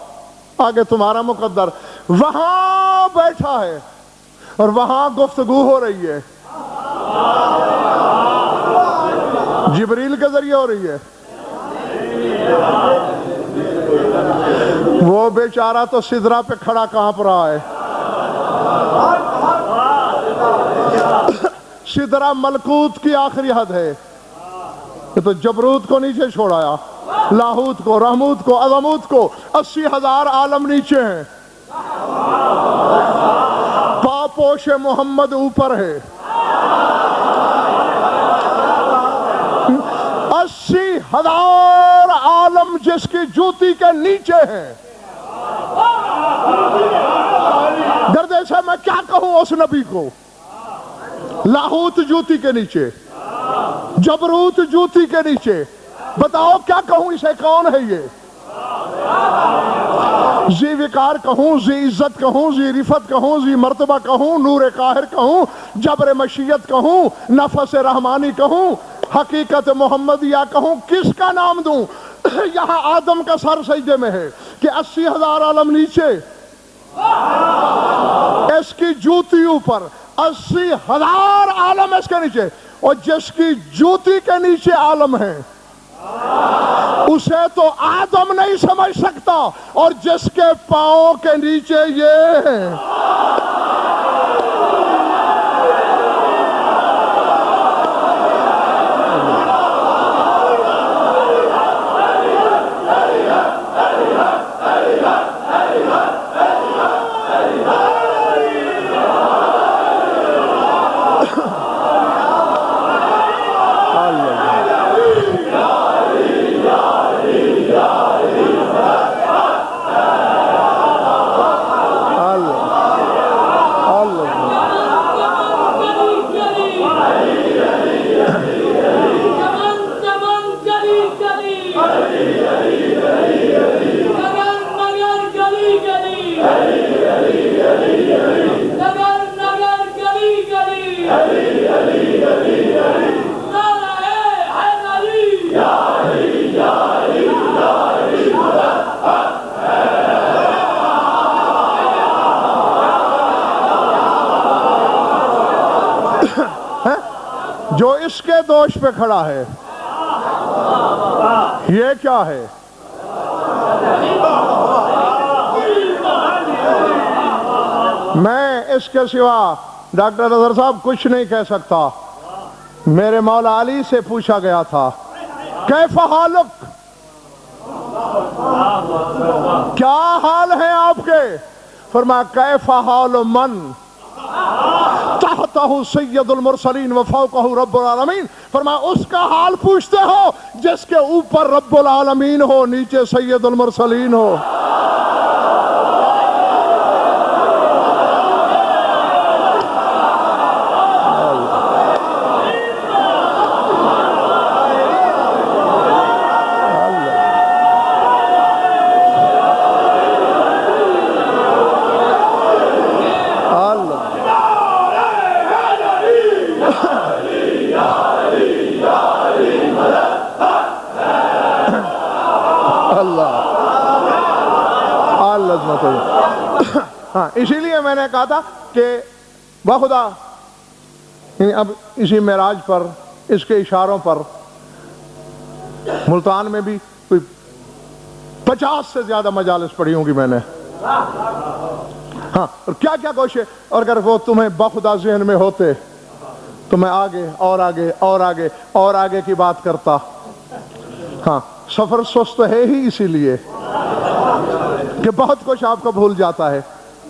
آگے تمہارا مقدر، وہاں بیٹھا ہے اور وہاں گفتگو ہو رہی ہے، جبریل کے ذریعے ہو رہی ہے۔ وہ بیچارہ تو سدرہ پہ کھڑا کانپ رہا ہے۔ سدرہ ملکوت کی آخری حد ہے، یہ تو جبروت کو نیچے چھوڑایا، لاہوت کو، رحموت کو، عظموت کو، 80,000 عالم نیچے ہیں، پاپوش محمد اوپر ہے، 80,000 عالم جس کی جوتی کے نیچے ہیں۔ گردے سے میں کیا کہوں اس نبی کو؟ لاہوت جوتی کے نیچے، جبروت جوتی کے نیچے، بتاؤ کیا کہوں اسے؟ کون ہے یہ؟ ذی وقار کہوں، ذی عزت کہوں، ذی رفت کہوں، ذی مرتبہ کہوں، نور قاہر کہوں، جبر مشیت کہوں، نفس رحمانی کہوں، حقیقت محمدیہ کہوں، کس کا نام دوں؟ یہاں آدم کا سر سجدے میں ہے کہ 80,000 عالم نیچے، اس کی جوتی اوپر، 80,000 عالم اس کے نیچے، اور جس کی جوتی کے نیچے عالم ہے اسے تو آدم نہیں سمجھ سکتا، اور جس کے پاؤں کے نیچے یہ ہے۔ جو اس کے دوش پہ کھڑا ہے یہ کیا ہے؟ میں اس کے سوا ڈاکٹر اظہر صاحب کچھ نہیں کہہ سکتا۔ میرے مولا علی سے پوچھا گیا تھا کیف حالک، کیا حال ہیں آپ کے؟ فرمایا کیف حال من تحتہ سید المرسلین وفوقہ رب العالمین، فرمایا اس کا حال پوچھتے ہو جس کے اوپر رب العالمین ہو، نیچے سید المرسلین ہو۔ ہاں اسی لیے میں نے کہا تھا کہ بخدا اب اسی معراج پر، اس کے اشاروں پر ملتان میں بھی کوئی 50 سے زیادہ مجالس پڑھی ہوں گی میں نے۔ ہاں اور کیا کیا کوشش، اور اگر وہ تمہیں بخدا ذہن میں ہوتے تو میں آگے اور آگے اور آگے اور آگے کی بات کرتا۔ ہاں سفر سست ہے ہی اسی لیے کہ بہت کچھ آپ کا بھول جاتا ہے.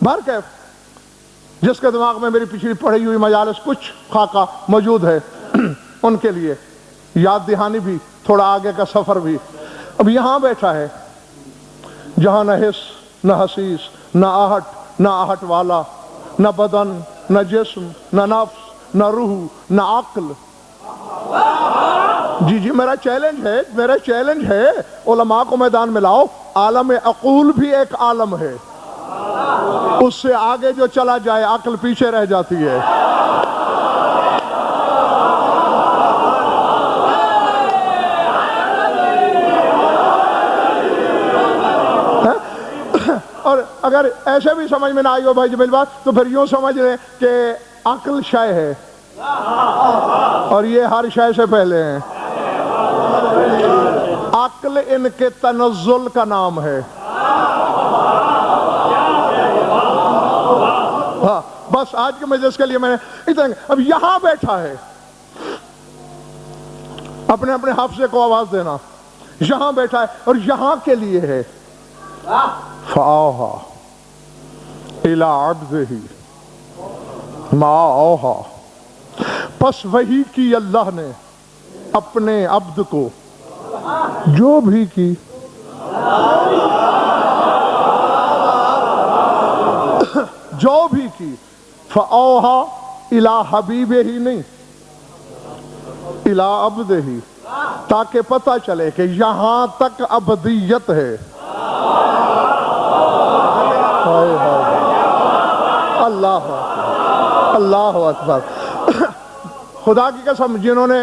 بہرکیف جس کے دماغ میں میری پچھلی پڑھی ہوئی مجالس کچھ خاکہ موجود ہے ان کے لیے یاد دہانی بھی، تھوڑا آگے کا سفر بھی. اب یہاں بیٹھا ہے جہاں نہ حس نہ حسیس نہ آہٹ نہ آہٹ والا، نہ بدن نہ جسم نہ نفس نہ روح نہ عقل. جی میرا چیلنج ہے علماء کو میدان میں لاؤ. عالم عقول بھی ایک عالم ہے، اس سے آگے جو چلا جائے عقل پیچھے رہ جاتی ہے. اور اگر ایسے بھی سمجھ میں نہ آئی ہو بھائی جمیل بات، تو پھر یوں سمجھ لیں کہ عقل شے ہے اور یہ ہر شے سے پہلے ہیں. عقل ان کے تنزل کا نام ہے. ہاں بس آج کے مجلس کے لیے میں نے اتنا. اب یہاں بیٹھا ہے، اپنے اپنے حافظے کو آواز دینا. یہاں بیٹھا ہے اور یہاں کے لیے ہے فَآوْحَىٰ إِلَىٰ عَبْدِهِ مَا أَوْحَىٰ. پس وحی کی اللہ نے اپنے عبد کو جو بھی کی. جو بھی کی. فَأَوْحَىٰ إِلَىٰ حَبِيبِهِ نہیں، إِلَىٰ عَبْدِهِ، تاکہ پتہ چلے کہ یہاں تک ابدیت ہے. اللہ اکبر. خدا کی قسم جنہوں نے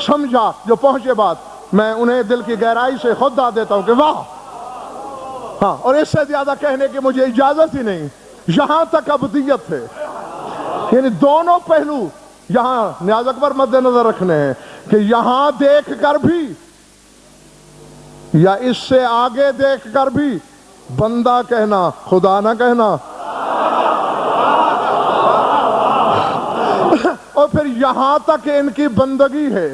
سمجھا، جو پہنچے بات، میں انہیں دل کی گہرائی سے خود داد دیتا ہوں کہ واہ. ہاں اور اس سے زیادہ کہنے کی مجھے اجازت ہی نہیں. یہاں تک ابدیت ہے، یعنی دونوں پہلو یہاں نیاز اکبر مد نظر رکھنے ہیں کہ یہاں دیکھ کر بھی یا اس سے آگے دیکھ کر بھی بندہ کہنا، خدا نہ کہنا. اور پھر یہاں تک ان کی بندگی ہے،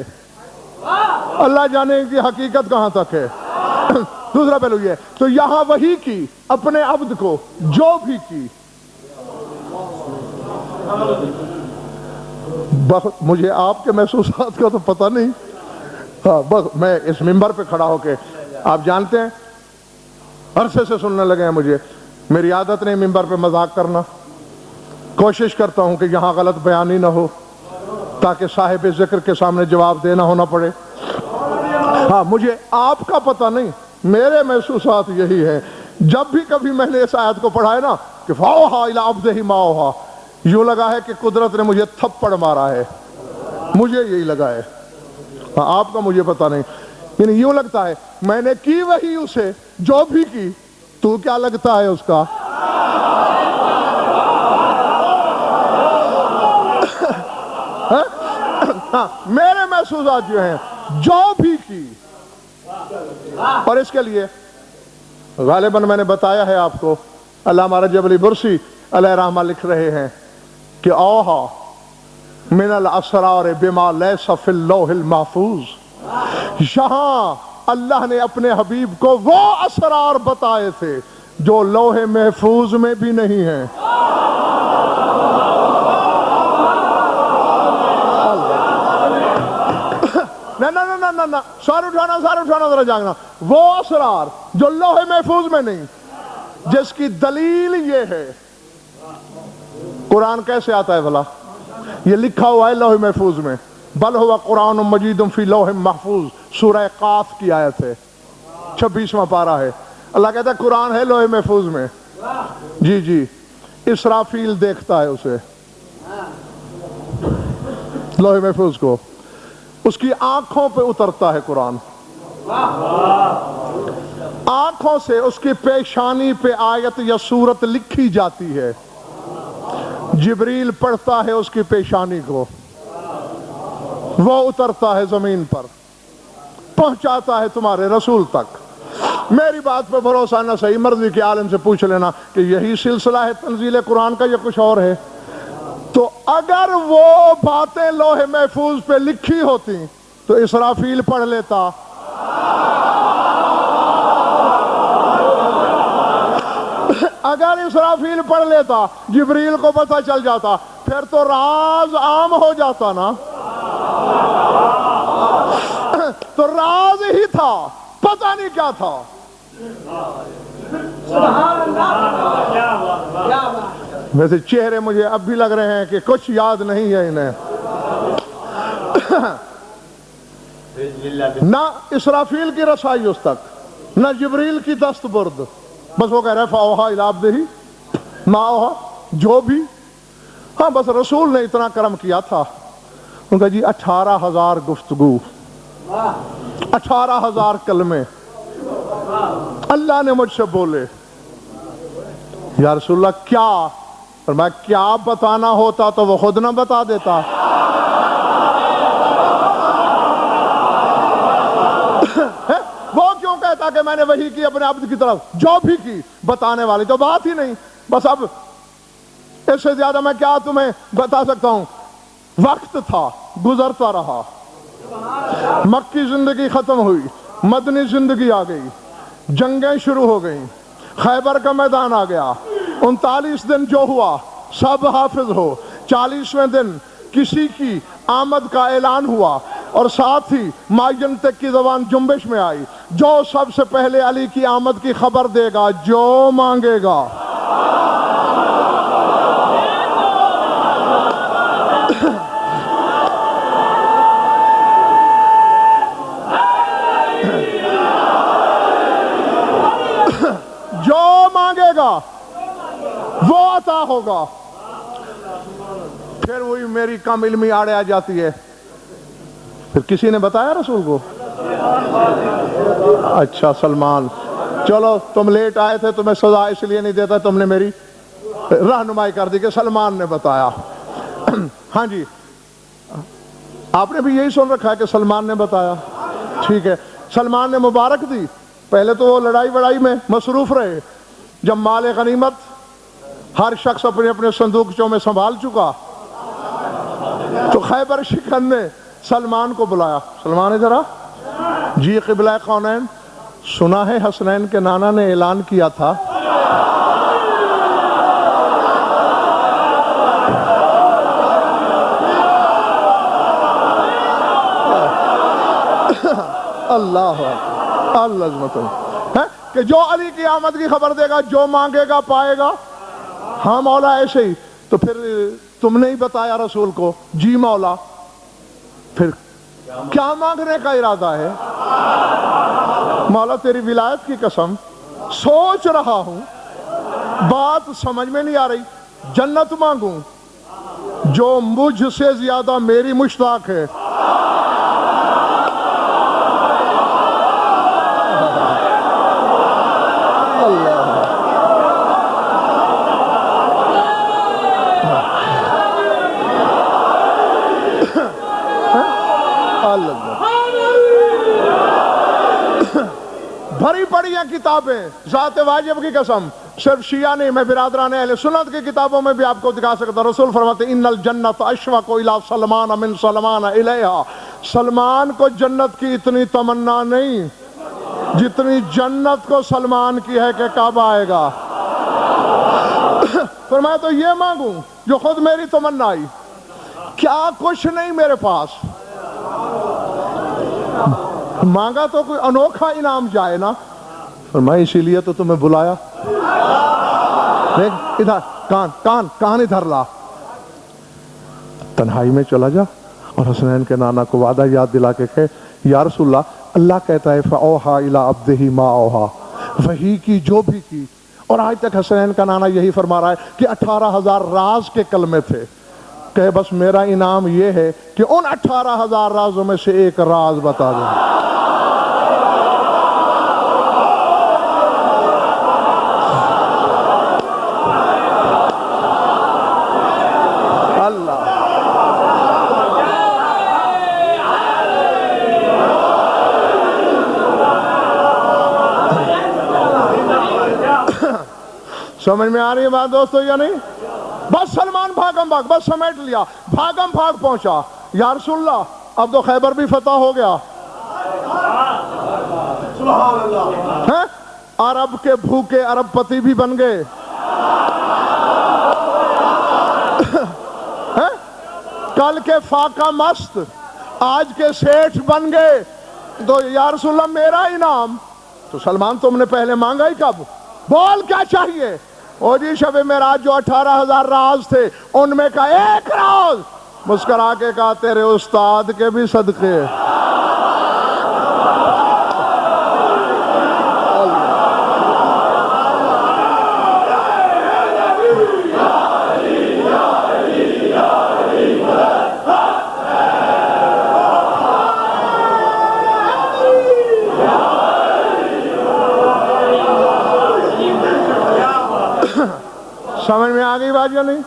اللہ جانے ان کی حقیقت کہاں تک ہے. دوسرا پہلو یہ، تو یہاں وہی کی اپنے عبد کو جو بھی کی. مجھے آپ کے محسوسات کا تو پتہ نہیں. ہاں بس میں اس منبر پہ کھڑا ہو کے، آپ جانتے ہیں عرصے سے سننے لگے ہیں مجھے، میری عادت نہیں منبر پہ مذاق کرنا. کوشش کرتا ہوں کہ یہاں غلط بیانی نہ ہو تاکہ صاحب ذکر کے سامنے جواب دینا ہونا پڑے. ہاں مجھے آپ کا پتہ نہیں، میرے محسوسات یہی ہے. جب بھی کبھی میں نے اس آیت کو پڑھا ہے نا کہ فَأَوْحَىٰ إِلَىٰ عَبْدِهِ مَا أَوْحَىٰ، یوں لگا ہے کہ قدرت نے مجھے تھپڑ مارا ہے. مجھے یہی لگا ہے. ہاں آپ کا مجھے پتہ نہیں، یعنی یوں لگتا ہے میں نے کی وہی اسے جو بھی کی، تو کیا لگتا ہے اس کا؟ ہاں میرے محسوسات جو ہیں جو بھی کی. اور اس کے لیے غالباً میں نے بتایا ہے آپ کو، علامہ رجب علی برسی علیہ رحمہ لکھ رہے ہیں کہ اوہا من الاسرار بما لیس فی اللوح المحفوظ. یہاں اللہ نے اپنے حبیب کو وہ اسرار بتائے تھے جو لوح محفوظ میں بھی نہیں ہیں. نہ سار اٹھانا ذرا جاگنا. وہ اسرار جو لوح محفوظ میں نہیں، جس کی دلیل یہ ہے، قرآن کیسے آتا ہے بھلا؟ یہ لکھا ہوا ہے لوح محفوظ میں. بل ہوا قرآن مجید فی لوح محفوظ، سورہ قاف کی آیت ہے، 26واں پارہ ہے. اللہ کہتا ہے قرآن ہے لوح محفوظ میں. جی اسرافیل دیکھتا ہے اسے، لوح محفوظ کو، اس کی آنکھوں پہ اترتا ہے قرآن. آنکھوں سے اس کی پیشانی پہ آیت یا سورت لکھی جاتی ہے. جبریل پڑھتا ہے اس کی پیشانی کو، وہ اترتا ہے زمین پر، پہنچاتا ہے تمہارے رسول تک. میری بات پہ بھروسہ نہ صحیح، مرضی کے عالم سے پوچھ لینا کہ یہی سلسلہ ہے تنزیل قرآن کا یا کچھ اور ہے. تو اگر وہ باتیں لوح محفوظ پہ لکھی ہوتی تو اسرافیل پڑھ لیتا. اگر اسرافیل پڑھ لیتا جبریل کو پتہ چل جاتا پھر تو راز عام ہو جاتا نا. تو راز ہی تھا، پتہ نہیں کیا تھا. ویسے چہرے مجھے اب بھی لگ رہے ہیں کہ کچھ یاد نہیں ہے انہیں. نہ اسرافیل کی رسائی اس تک، نہ جبریل کی دستبرد. بس وہ کہہ رہے فاوحا الی عبدہ ما اوحا، جو بھی. ہاں بس رسول نے اتنا کرم کیا تھا. ان کا جی 18,000 گفتگو، 18,000 کلمے اللہ نے مجھ سے بولے. یا رسول اللہ کیا؟ فرمایا کیا بتانا ہوتا تو وہ خود نہ بتا دیتا. وہ کیوں کہتا کہ میں نے وحی کی اپنے عبد کی طرف؟ جو بھی کی بتانے والی تو بات ہی نہیں. بس اب اس سے زیادہ میں کیا تمہیں بتا سکتا ہوں. وقت تھا، گزرتا رہا، مکی زندگی ختم ہوئی، مدنی زندگی آ گئی، جنگیں شروع ہو گئیں، خیبر کا میدان آ گیا. 39 دن جو ہوا سب حافظ ہو. 40ویں دن کسی کی آمد کا اعلان ہوا اور ساتھ ہی ماجنتک کی زبان جنبش میں آئی. جو سب سے پہلے علی کی آمد کی خبر دے گا جو مانگے گا. جو مانگے گا وہ عطا ہوگا. پھر وہی میری کم علمی آڑے آ جاتی ہے. پھر کسی نے بتایا رسول کو؟ اچھا سلمان، چلو تم لیٹ آئے تھے، تمہیں سزا اس لیے نہیں دیتا، تم نے میری رہنمائی کر دی کہ سلمان نے بتایا. ہاں جی، آپ نے بھی یہی سن رکھا ہے کہ سلمان نے بتایا. ٹھیک ہے، سلمان نے مبارک دی. پہلے تو وہ لڑائی وڑائی میں مصروف رہے. جب مال غنیمت ہر شخص اپنے اپنے صندوقچوں میں سنبھال چکا تو خیبر شکن نے سلمان کو بلایا. سلمان ادھر آ. جی قبلہ کونین، سنا ہے حسنین کے نانا نے اعلان کیا تھا اللہ عظمت ہے کہ جو علی کی آمد کی خبر دے گا جو مانگے گا پائے گا. ہاں مولا ایسے ہی. تو پھر تم نے ہی بتایا رسول کو. جی مولا. پھر کیا مانگنے کا ارادہ ہے؟ مولا تیری ولایت کی قسم سوچ رہا ہوں، بات سمجھ میں نہیں آ رہی. جنت مانگوں جو مجھ سے زیادہ میری مشتاق ہے. بھری پڑی ہیں کتابیں، ذات واجب کی قسم. صرف شیعہ نہیں، میں برادران اہل سنت کی کتابوں میں بھی آپ کو دکھا سکتا. رسول فرماتے ان الجنت اشوق الی سلمان من سلمان الیہا. سلمان کو جنت کی اتنی تمنا نہیں جتنی جنت کو سلمان کی ہے کہ کب آئے گا. فرمایا تو یہ مانگوں جو خود میری تمنا آئی. کیا کچھ نہیں میرے پاس، مانگا تو کوئی انوکھا انعام جائے نا. فرمایا اسی لیے تو تمہیں بلایا. دیکھ ادھر کان ادھر لا. تنہائی میں چلا جا اور حسنین کے نانا کو وعدہ یاد دلا کے کہے یا رسول اللہ کہتا ہے فَأَوْحَا إِلَىٰ عَبْدِهِ مَا أَوْحَا. وحی کی جو بھی کی. اور آج تک حسنین کا نانا یہی فرما رہا ہے کہ 18,000 راز کے کلمے تھے. کہ بس میرا انعام یہ ہے کہ ان 18,000 رازوں میں سے ایک راز بتا دیں. اللہ سمجھ میں آ رہی ہے بات دوستو یا نہیں؟ بس سلمان بھاگم بھاگ، بس سمیٹ لیا، بھاگم بھاگ پہنچا. یا رسول اللہ اب تو خیبر بھی فتح ہو گیا. عرب کے بھوکے عرب پتی بھی بن گئے. کل کے فاقہ مست آج کے سیٹھ بن گئے تو یا رسول اللہ میرا انعام. تو سلمان تم نے پہلے مانگا ہی کب؟ بول کیا چاہیے؟ او جی شب معراج جو 18,000 راز تھے ان میں کا ایک راز. مسکرا کے کہا تیرے استاد کے بھی صدقے. سمجھ میں آ گئی بات یا نہیں؟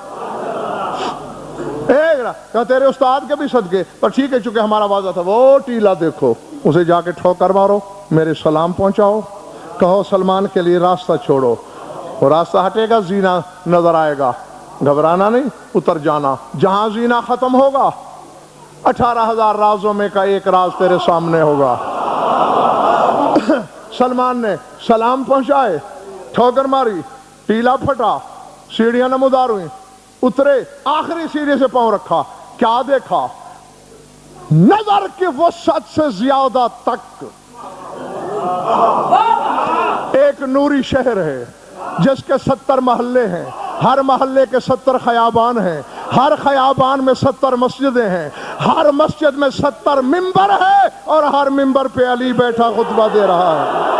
کہ تیرے استاد کے بھی صدقے. پر ٹھیک ہے چونکہ ہمارا وعدہ تھا. وہ ٹیلا دیکھو اسے جا کے ٹھوکر مارو, میرے سلام پہنچاؤ, کہو سلمان کے لیے راستہ چھوڑو. وہ راستہ ہٹے گا زینہ نظر آئے گا. گھبرانا نہیں, اتر جانا. جہاں زینہ ختم ہوگا 18,000 رازوں میں کا ایک راز تیرے سامنے ہوگا. سلمان نے سلام پہنچائے, ٹھوکر ماری, ٹیلا پھٹا, سیڑھیاں نمودار ہوئیں, اترے, آخری سیڑھی سے پاؤں رکھا. کیا دیکھا؟ نظر کی وسعت سے زیادہ تک ایک نوری شہر ہے جس کے 70 محلے ہیں. ہر محلے کے 70 خیابان ہیں. ہر خیابان میں 70 مسجدیں ہیں. ہر مسجد میں 70 ممبر ہے اور ہر ممبر پہ علی بیٹھا خطبہ دے رہا ہے.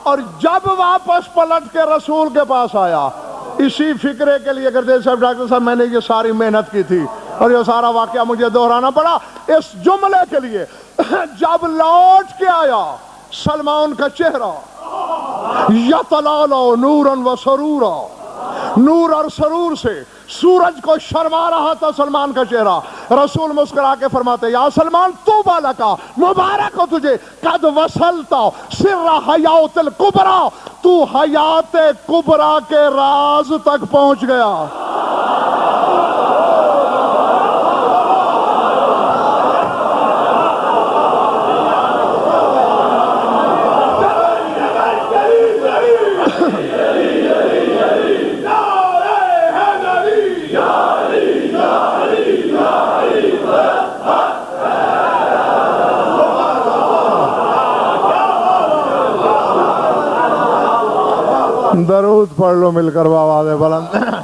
اور جب واپس پلٹ کے رسول کے پاس آیا اسی فکرے کے لیے, اگر صاحب ڈاکٹر صاحب میں نے یہ ساری محنت کی تھی اور یہ سارا واقعہ مجھے دہرانا پڑا اس جملے کے لیے. جب لوٹ کے آیا سلمان کا چہرہ یتلالو نورا و سرورا, نور اور سرور سے سورج کو شرما رہا تھا سلمان کا چہرہ. رسول مسکرا کے فرماتے یا سلمان طوبی لکا, مبارک ہو تجھے, قد وصلتا سر حیات الکبریٰ, تو حیات کبریٰ کے راز تک پہنچ گیا. درود پڑھ لو مل کر بآواز بلند.